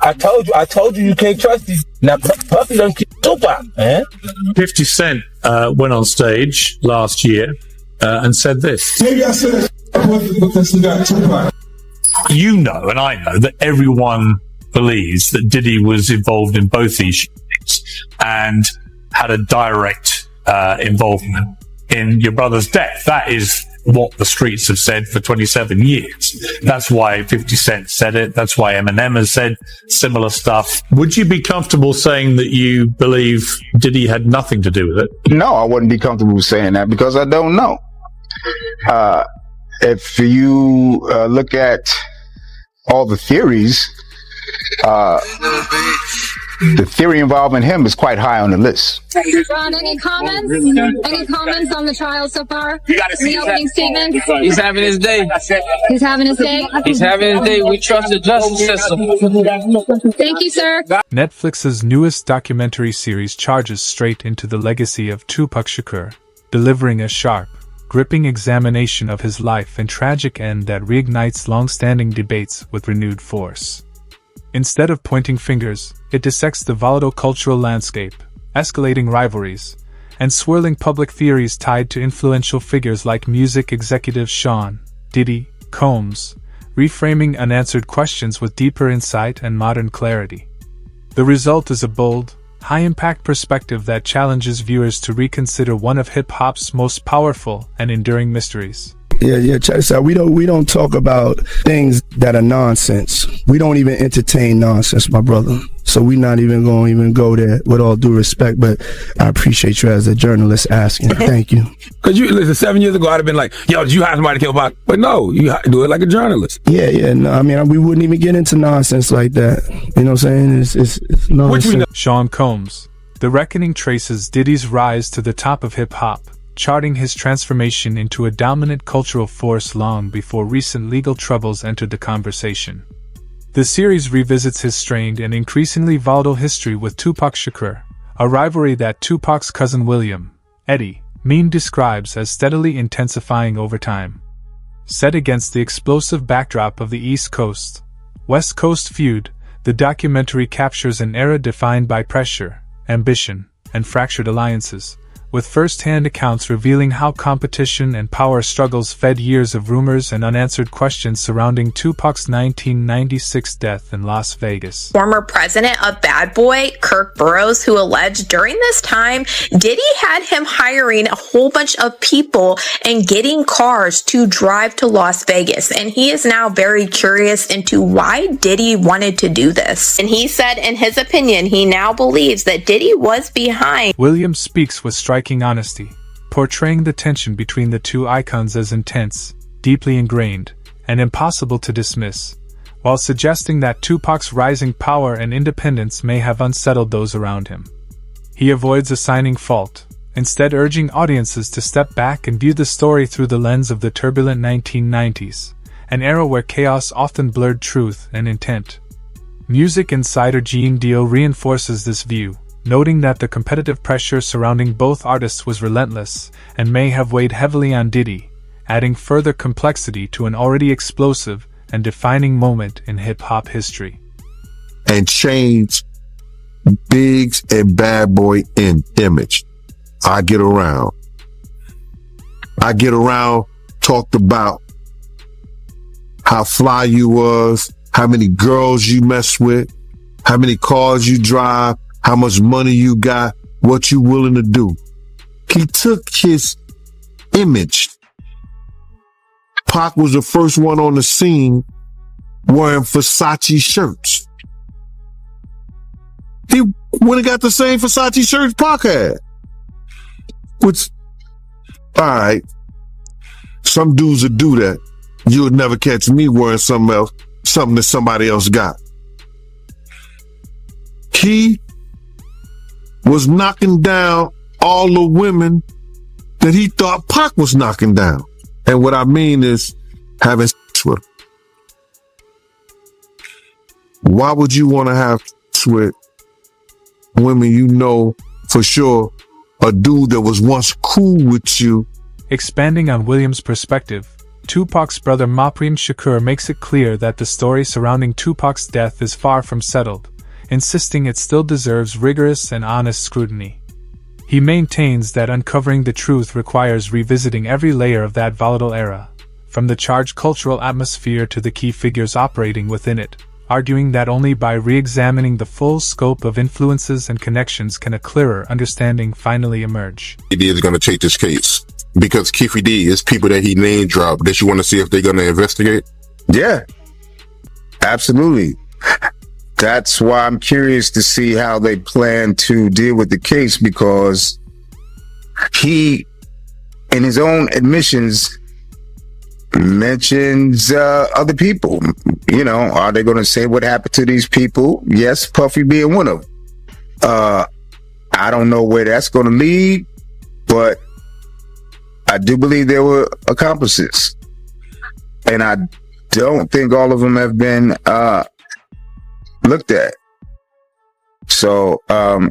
I told you can't trust these. Now, Puffy done killed Tupac, man. 50 Cent went on stage last year and said this. Maybe I said because he got Tupac. You know, and I know, that everyone believes that Diddy was involved in both these shootings and had a direct involvement in your brother's death. That is what the streets have said for 27 years. That's why 50 Cent said it. That's why Eminem has said similar stuff. Would you be comfortable saying that you believe Diddy had nothing to do with it? No, I wouldn't be comfortable saying that because I don't know. If you look at all the theories, the theory involving him is quite high on the list. Ron, any comments? Any comments on the trial so far? The opening statement? He's having his day. He's having his day? He's having his day. We trust the justice system. Thank you, sir. Netflix's newest documentary series charges straight into the legacy of Tupac Shakur, delivering a sharp, gripping examination of his life and tragic end that reignites long-standing debates with renewed force. Instead of pointing fingers, it dissects the volatile cultural landscape, escalating rivalries, and swirling public theories tied to influential figures like music executive Sean Diddy Combs, reframing unanswered questions with deeper insight and modern clarity. The result is a bold, high-impact perspective that challenges viewers to reconsider one of hip-hop's most powerful and enduring mysteries. Yeah, check this out. We don't talk about things that are nonsense. We don't even entertain nonsense, my brother. So we're not even going to go there, with all due respect, but I appreciate you as a journalist asking. Thank you. Because you listen, 7 years ago, I'd have been like, yo, did you hire somebody to kill Pac? But no, you do it like a journalist. Yeah, no, I mean, we wouldn't even get into nonsense like that. You know what I'm saying? It's nonsense. Sean Combs. The Reckoning traces Diddy's rise to the top of hip-hop, charting his transformation into a dominant cultural force long before recent legal troubles entered the conversation. The series revisits his strained and increasingly volatile history with Tupac Shakur, a rivalry that Tupac's cousin William, Eddie, Mean describes as steadily intensifying over time. Set against the explosive backdrop of the East Coast, West Coast feud, the documentary captures an era defined by pressure, ambition, and fractured alliances, with first-hand accounts revealing how competition and power struggles fed years of rumors and unanswered questions surrounding Tupac's 1996 death in Las Vegas. Former president of Bad Boy, Kirk Burroughs, who alleged during this time, Diddy had him hiring a whole bunch of people and getting cars to drive to Las Vegas. And he is now very curious into why Diddy wanted to do this. And he said, in his opinion, he now believes that Diddy was behind. Williams speaks with striking honesty, portraying the tension between the two icons as intense, deeply ingrained, and impossible to dismiss, while suggesting that Tupac's rising power and independence may have unsettled those around him. He avoids assigning fault, instead urging audiences to step back and view the story through the lens of the turbulent 1990s, an era where chaos often blurred truth and intent. Music insider Gene Dio reinforces this view, noting that the competitive pressure surrounding both artists was relentless and may have weighed heavily on Diddy, adding further complexity to an already explosive and defining moment in hip-hop history. And change Biggs and Bad Boy in image. I get around, talked about how fly you was, how many girls you mess with, how many cars you drive, how much money you got, what you willing to do. He took his image. Pac was the first one on the scene wearing Versace shirts. He went and got the same Versace shirts Pac had. Which, alright, some dudes would do that. You would never catch me wearing something else, something that somebody else got. He was knocking down all the women that he thought Pac was knocking down. And what I mean is having sex with them. Why would you want to have sex with women you know for sure a dude that was once cool with you? Expanding on Williams' perspective, Tupac's brother Maprem Shakur makes it clear that the story surrounding Tupac's death is far from settled, insisting it still deserves rigorous and honest scrutiny. He maintains that uncovering the truth requires revisiting every layer of that volatile era, from the charged cultural atmosphere to the key figures operating within it, arguing that only by re-examining the full scope of influences and connections can a clearer understanding finally emerge. Diddy is going to take this case because Keefe D is people that he name dropped that you want to see if they're going to investigate. Yeah, absolutely. That's why I'm curious to see how they plan to deal with the case, because he, in his own admissions, mentions other people. You know, are they going to say what happened to these people? Yes, Puffy being one of them. I don't know where that's going to lead, but I do believe there were accomplices, and I don't think all of them have been looked at. So,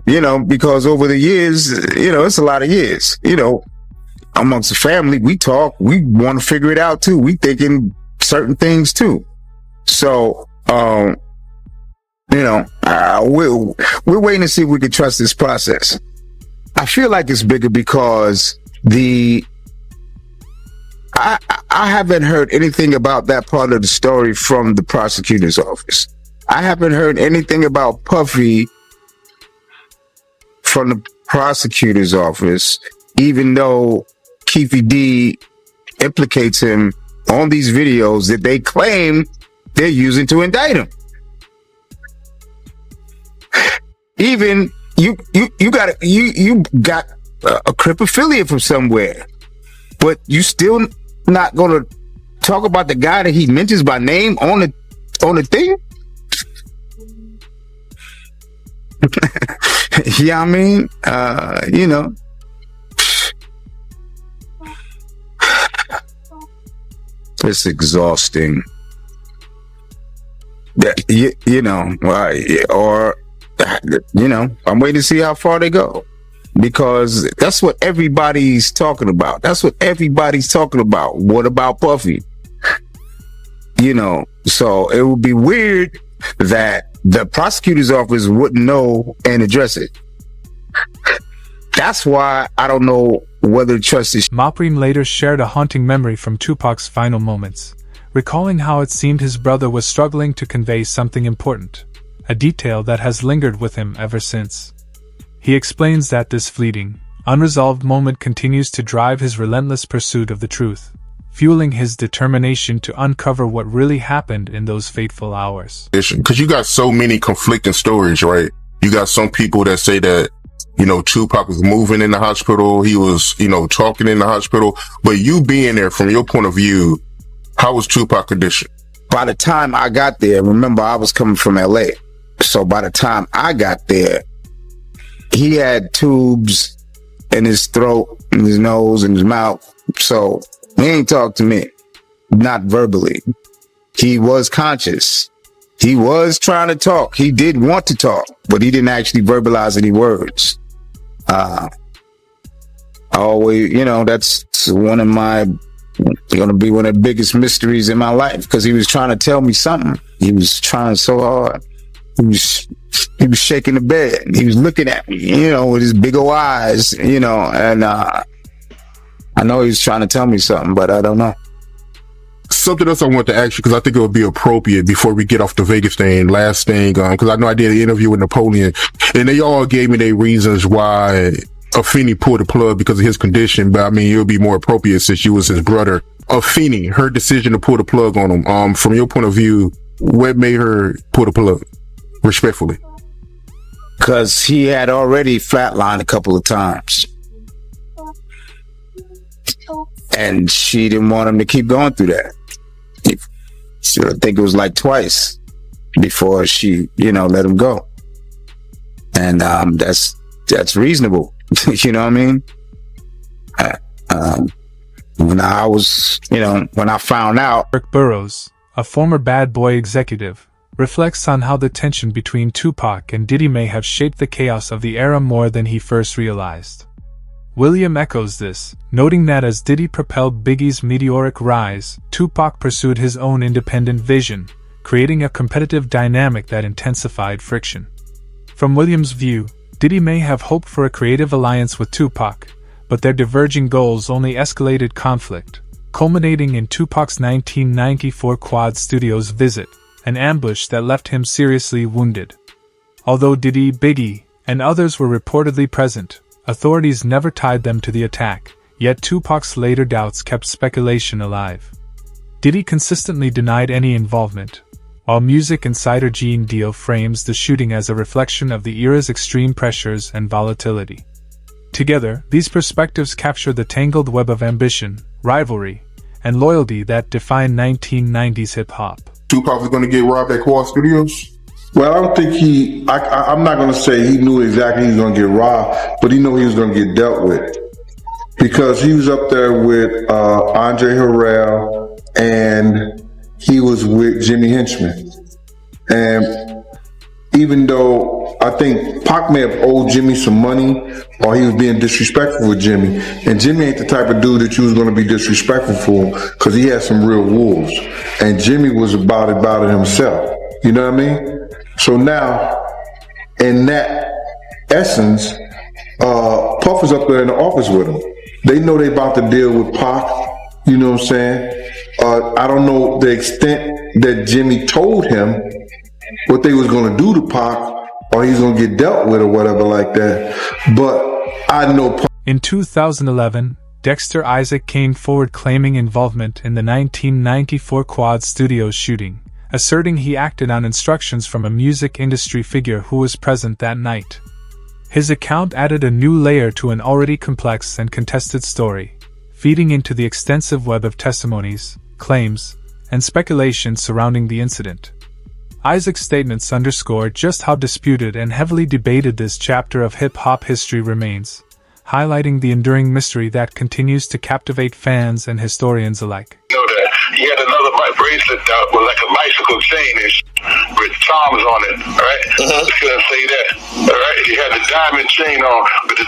you know, because over the years, you know, it's a lot of years, you know, amongst the family, we talk, we want to figure it out too. We thinking certain things too. So, you know, we're waiting to see if we can trust this process. I feel like it's bigger because I haven't heard anything about that part of the story from the prosecutor's office. I haven't heard anything about Puffy from the prosecutor's office, even though Keefe D implicates him on these videos that they claim they're using to indict him. Even you got a Crip affiliate from somewhere, but you still not gonna talk about the guy that he mentions by name on the thing. Yeah, I mean, you know, it's exhausting. You know, or you know, I'm waiting to see how far they go, because that's what everybody's talking about. That's what everybody's talking about. What about Puffy? You know, so it would be weird that the prosecutor's office wouldn't know and address it. That's why I don't know whether to trust this. Maprem later shared a haunting memory from Tupac's final moments, recalling how it seemed his brother was struggling to convey something important, a detail that has lingered with him ever since. He explains that this fleeting, unresolved moment continues to drive his relentless pursuit of the truth, fueling his determination to uncover what really happened in those fateful hours. Because you got so many conflicting stories, right? You got some people that say that, you know, Tupac was moving in the hospital, he was, you know, talking in the hospital, but you being there, from your point of view, how was Tupac condition? By the time I got there, remember I was coming from LA, so by the time I got there, he had tubes in his throat, in his nose, in his mouth, so he ain't talk to me, not verbally. He was conscious. He was trying to talk. He did want to talk, but he didn't actually verbalize any words. I always, you know, that's one of my, going to be one of the biggest mysteries in my life, because he was trying to tell me something. He was trying so hard. He was shaking the bed. He was looking at me, you know, with his big old eyes, you know, and I know he was trying to tell me something, but I don't know. Something else I want to ask you, because I think it would be appropriate before we get off the Vegas thing, last thing, because I know I did an interview with Napoleon, and they all gave me their reasons why Afeni pulled the plug because of his condition, but I mean, it would be more appropriate since you was his brother. Afeni, her decision to pull the plug on him, from your point of view, what made her pull the plug, respectfully? Because he had already flatlined a couple of times. And she didn't want him to keep going through that. So I think it was like twice before she, you know, let him go. And that's reasonable. You know what I mean? When I was, you know, when I found out. Eric Burroughs, a former Bad Boy executive, reflects on how the tension between Tupac and Diddy may have shaped the chaos of the era more than he first realized. William echoes this, noting that as Diddy propelled Biggie's meteoric rise, Tupac pursued his own independent vision, creating a competitive dynamic that intensified friction. From William's view, Diddy may have hoped for a creative alliance with Tupac, but their diverging goals only escalated conflict, culminating in Tupac's 1994 Quad Studios visit, an ambush that left him seriously wounded. Although Diddy, Biggie, and others were reportedly present, authorities never tied them to the attack, yet Tupac's later doubts kept speculation alive. Diddy consistently denied any involvement, while music insider Gene Deal frames the shooting as a reflection of the era's extreme pressures and volatility. Together, these perspectives capture the tangled web of ambition, rivalry, and loyalty that define 1990s hip-hop. Tupac was going to get robbed at Quad Studios? Well, I don't think I'm not going to say he knew exactly he was going to get robbed, but he knew he was going to get dealt with. Because he was up there with Andre Harrell, and he was with Jimmy Henchman. And even though I think Pac may have owed Jimmy some money, or he was being disrespectful with Jimmy, and Jimmy ain't the type of dude that you was going to be disrespectful for, because he had some real wolves. And Jimmy was about it himself. You know what I mean? So now, in that essence, Puff is up there in the office with him. They know they about to deal with Pac, you know what I'm saying? I don't know the extent that Jimmy told him what they was going to do to Pac, or he's going to get dealt with or whatever like that. But I know Pac. In 2011, Dexter Isaac came forward claiming involvement in the 1994 Quad Studios shooting, asserting he acted on instructions from a music industry figure who was present that night. His account added a new layer to an already complex and contested story, feeding into the extensive web of testimonies, claims, and speculation surrounding the incident. Isaac's statements underscore just how disputed and heavily debated this chapter of hip-hop history remains, highlighting the enduring mystery that continues to captivate fans and historians alike. You know that he had another bracelet that was like a bicycle chain with charms on it, right? Just gonna say that, all right? He had the diamond chain on with the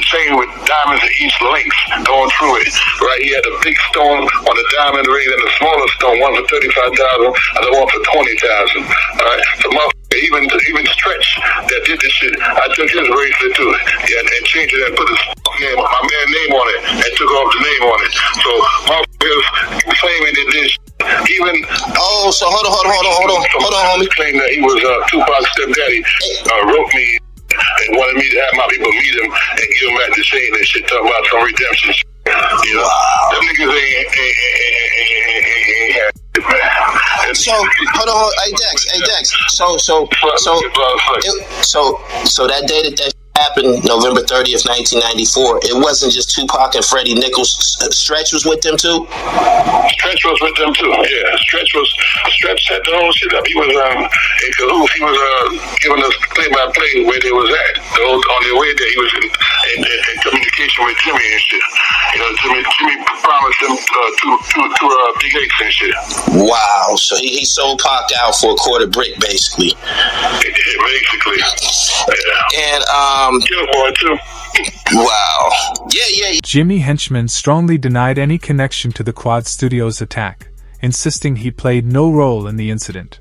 chain with diamonds at each link going through it, right? He had a big stone on the diamond ring and the smaller stone, one for $35,000 and the one for $20,000, all right? So even Stretch that did this shit, I took his bracelet too, and changed it and put his name, my man's name on it, and took off the name on it. So motherfuckers claiming that this even so hold on, homie. Claimed that he was Tupac's stepdaddy, wrote me and wanted me to have my people meet him and give him back the chain and shit, talking about some redemption shit. You know, them niggas ain't so hold on, hey Dex. So that day that happened, November 30th, 1994, it wasn't just Tupac and Freddie Nichols. Stretch was with them too? Stretch was with them too, yeah. Stretch set the whole shit up. He was in cahoots. He was giving us play-by-play where they was at. On their way there, he was in communication with Jimmy and shit. You know, Jimmy promised him two big eggs and shit. Wow, so he sold Pac out for a quarter brick, basically. Yeah, basically. Yeah. And Boy too. Wow. Yeah. Jimmy Henchman strongly denied any connection to the Quad Studios attack, insisting he played no role in the incident.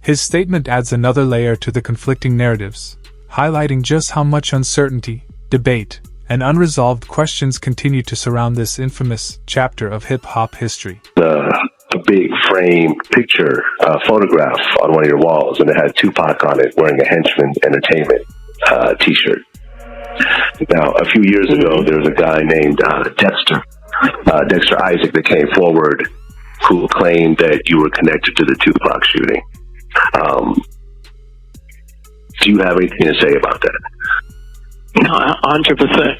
His statement adds another layer to the conflicting narratives, highlighting just how much uncertainty, debate, and unresolved questions continue to surround this infamous chapter of hip-hop history. A big frame picture, photograph on one of your walls, and it had Tupac on it wearing a Henchman Entertainment t-shirt. Now, a few years ago, there was a guy named Dexter Isaac that came forward who claimed that you were connected to the Tupac shooting. Do you have anything to say about that? No, 100%.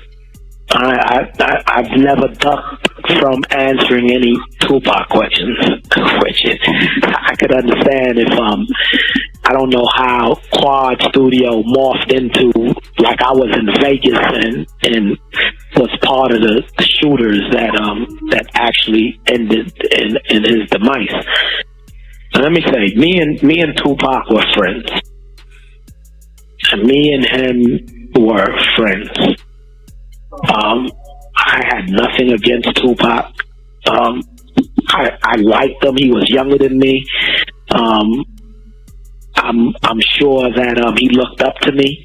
I've never ducked from answering any Tupac questions, which I could understand if I don't know how Quad Studio morphed into, like I was in Vegas and was part of the shooters that actually ended in his demise. And let me say, me and Tupac were friends. And me and him were friends. I had nothing against Tupac. I liked him. He was younger than me. I'm sure that he looked up to me.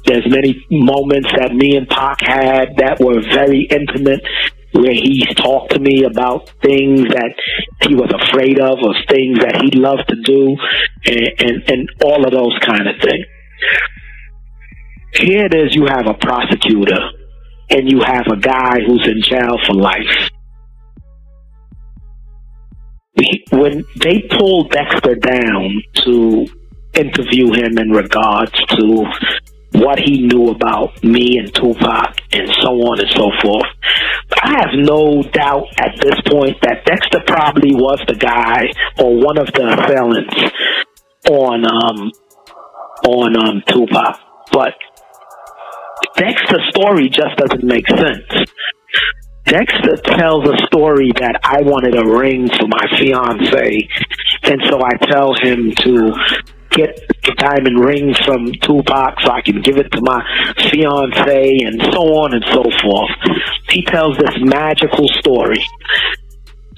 There's many moments that me and Pac had that were very intimate, where he talked to me about things that he was afraid of or things that he loved to do, and all of those kind of things. Here it is, you have a prosecutor and you have a guy who's in jail for life. When they pulled Dexter down to interview him in regards to what he knew about me and Tupac and so on and so forth, I have no doubt at this point that Dexter probably was the guy or one of the assailants on Tupac. But Dexter's story just doesn't make sense. Dexter tells a story that I wanted a ring for my fiance, and so I tell him to get the diamond ring from Tupac so I can give it to my fiance, and so on and so forth. He tells this magical story.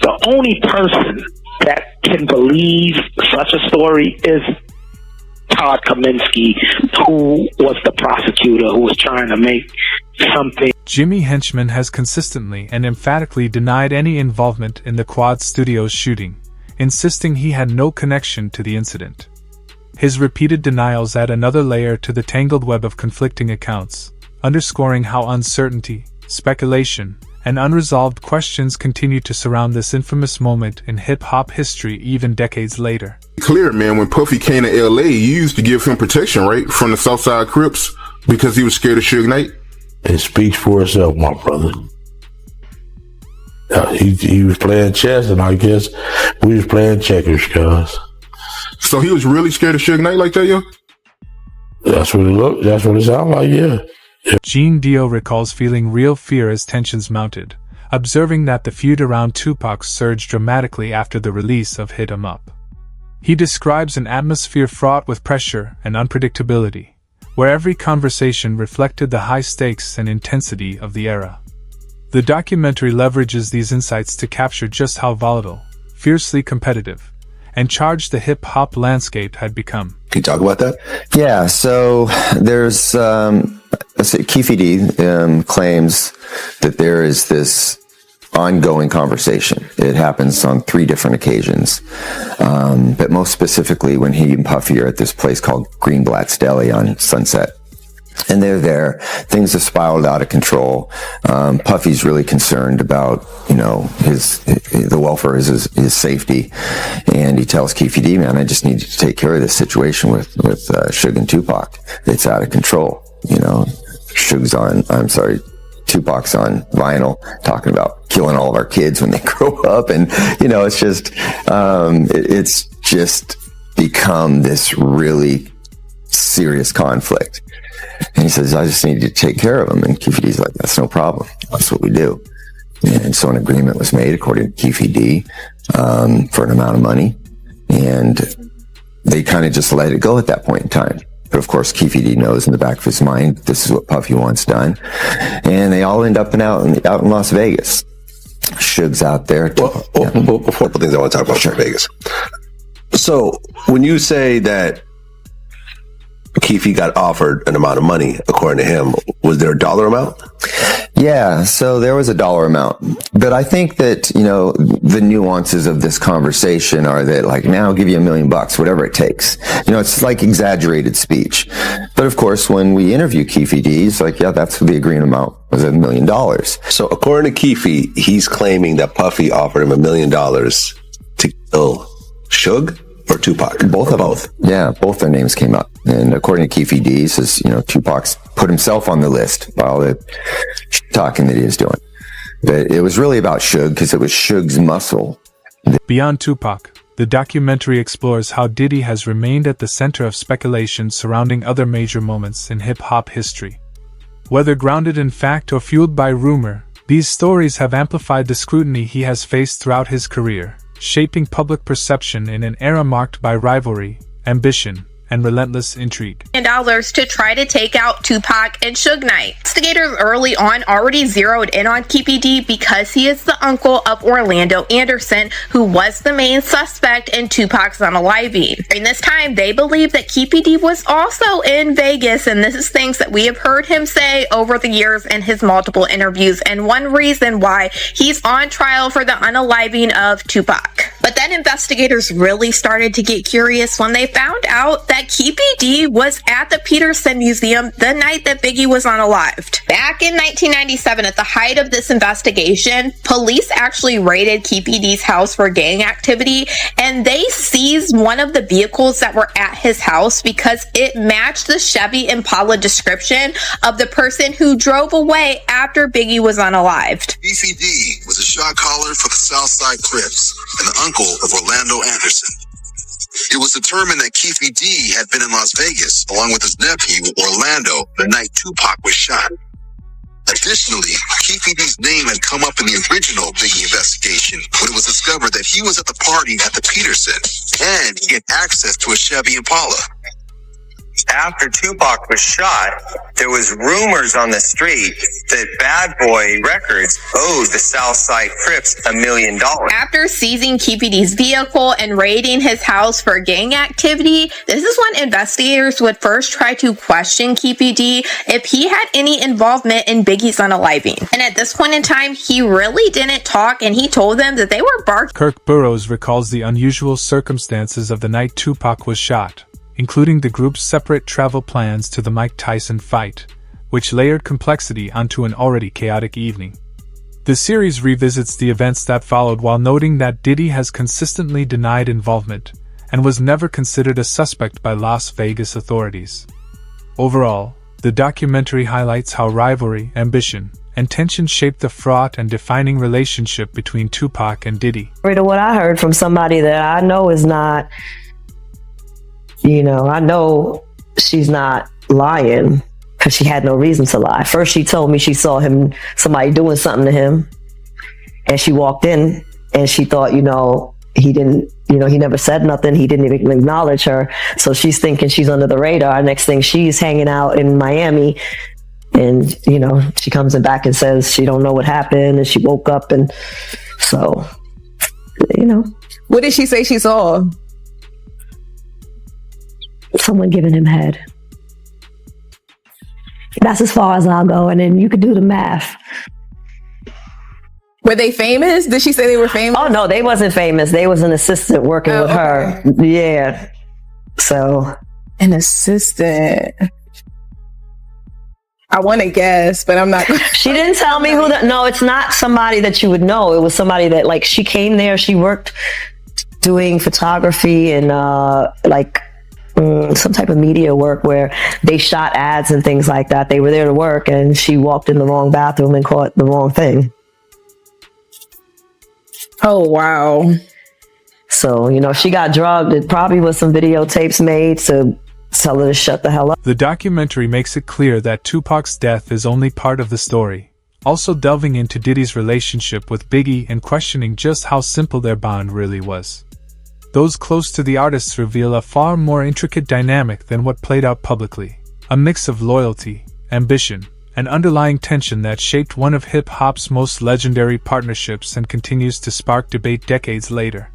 The only person that can believe such a story is Todd Kaminsky, who was the prosecutor who was trying to make something. Jimmy Henchman has consistently and emphatically denied any involvement in the Quad Studios shooting, insisting he had no connection to the incident. His repeated denials add another layer to the tangled web of conflicting accounts, underscoring how uncertainty, speculation, and unresolved questions continue to surround this infamous moment in hip-hop history even decades later. Clear, man, when Puffy came to LA, you used to give him protection, right, from the Southside Crips because he was scared of Suge Knight? It speaks for itself, my brother. He was playing chess, and I guess we was playing checkers, cuz. So he was really scared of Suge Knight like that, yo? That's what it looked. That's what it sounded like, yeah. Gene Dio recalls feeling real fear as tensions mounted, observing that the feud around Tupac surged dramatically after the release of Hit 'Em Up. He describes an atmosphere fraught with pressure and unpredictability, where every conversation reflected the high stakes and intensity of the era. The documentary leverages these insights to capture just how volatile, fiercely competitive, and charged the hip-hop landscape had become. Can you talk about that? Yeah, so there's, Keefe D claims that there is this ongoing conversation. It happens on 3 different occasions, but most specifically when he and Puffy are at this place called Greenblatt's Deli on Sunset. And they're there. Things have spiraled out of control. Puffy's really concerned about, the welfare of his safety. And he tells Keefe D, man, I just need you to take care of this situation with Suge and Tupac. It's out of control. Tupac's on vinyl talking about killing all of our kids when they grow up. And, it's just become this really serious conflict. And he says, I just need you to take care of him. And Keefe D's like, that's no problem. That's what we do. And so an agreement was made, according to Keefe D, for an amount of money. And they kind of just let it go at that point in time. But of course, Keefe D knows in the back of his mind, this is what Puffy wants done. And they all end up out in Las Vegas. Suge's out there. Before things I want to talk about Vegas. So when you say that Keefe got offered an amount of money, according to him, was there a dollar amount? Yeah, so there was a dollar amount. But I think that, the nuances of this conversation are that, like, now I'll give you $1 million, whatever it takes. It's like exaggerated speech. But of course, when we interview Keefe D, he's like, yeah, that's the agreement amount was $1 million. So according to Keefe, he's claiming that Puffy offered him $1 million to kill Suge or Tupac? Both of both. Yeah, both their names came up. And according to Keefe D, he says, Tupac's put himself on the list by all the talking that he was doing. But it was really about Suge because it was Suge's muscle. Beyond Tupac, the documentary explores how Diddy has remained at the center of speculation surrounding other major moments in hip-hop history. Whether grounded in fact or fueled by rumor, these stories have amplified the scrutiny he has faced throughout his career, shaping public perception in an era marked by rivalry, ambition, and relentless intrigue. Dollars to try to take out Tupac and Suge Knight. Investigators early on already zeroed in on Keefe D because he is the uncle of Orlando Anderson, who was the main suspect in Tupac's unaliving. During this time, they believe that Keefe D was also in Vegas, and this is things that we have heard him say over the years in his multiple interviews, and one reason why he's on trial for the unaliving of Tupac. But then investigators really started to get curious when they found out that Keefe D was at the Peterson Museum the night that Biggie was unalived. Back in 1997, at the height of this investigation, police actually raided Keefe D's house for gang activity, and they seized one of the vehicles that were at his house because it matched the Chevy Impala description of the person who drove away after Biggie was unalived. Keefe D was a shot caller for the Southside Crips and the uncle of Orlando Anderson. It was determined that Keefe D had been in Las Vegas along with his nephew Orlando the night Tupac was shot. Additionally, Keefe D's name had come up in the original Biggie investigation when it was discovered that he was at the party at the Peterson and he had access to a Chevy Impala. After Tupac was shot, there was rumors on the street that Bad Boy Records owed the Southside Crips $1 million. After seizing Keefe D's vehicle and raiding his house for gang activity, this is when investigators would first try to question Keefe D if he had any involvement in Biggie's unaliving. And at this point in time, he really didn't talk, and he told them that they were barking. Kirk Burroughs recalls the unusual circumstances of the night Tupac was shot, including the group's separate travel plans to the Mike Tyson fight, which layered complexity onto an already chaotic evening. The series revisits the events that followed while noting that Diddy has consistently denied involvement and was never considered a suspect by Las Vegas authorities. Overall, the documentary highlights how rivalry, ambition, and tension shaped the fraught and defining relationship between Tupac and Diddy. What I heard from somebody that I know is not, I know she's not lying because she had no reason to lie. First, she told me she saw somebody doing something to him, and she walked in and she thought, he didn't, he never said nothing. He didn't even acknowledge her. So she's thinking she's under the radar. Next thing, she's hanging out in Miami, and, she comes back and says she don't know what happened, and she woke up, and so, What did she say she saw? Someone giving him head. That's as far as I'll go, and then you could do the math. Were they famous? Did she say they were famous? Oh no, they wasn't famous. They was an assistant working with her. Yeah. So an assistant. I want to guess, but I'm not. She didn't tell me who no, it's not somebody that you would know. It was somebody that she came there. She worked doing photography and some type of media work where they shot ads and things like that. They were there to work, and she walked in the wrong bathroom and caught the wrong thing. Oh, wow. So, she got drugged. It probably was some videotapes made to tell her to shut the hell up. The documentary makes it clear that Tupac's death is only part of the story, also delving into Diddy's relationship with Biggie and questioning just how simple their bond really was. Those close to the artists reveal a far more intricate dynamic than what played out publicly, a mix of loyalty, ambition, and underlying tension that shaped one of hip-hop's most legendary partnerships and continues to spark debate decades later.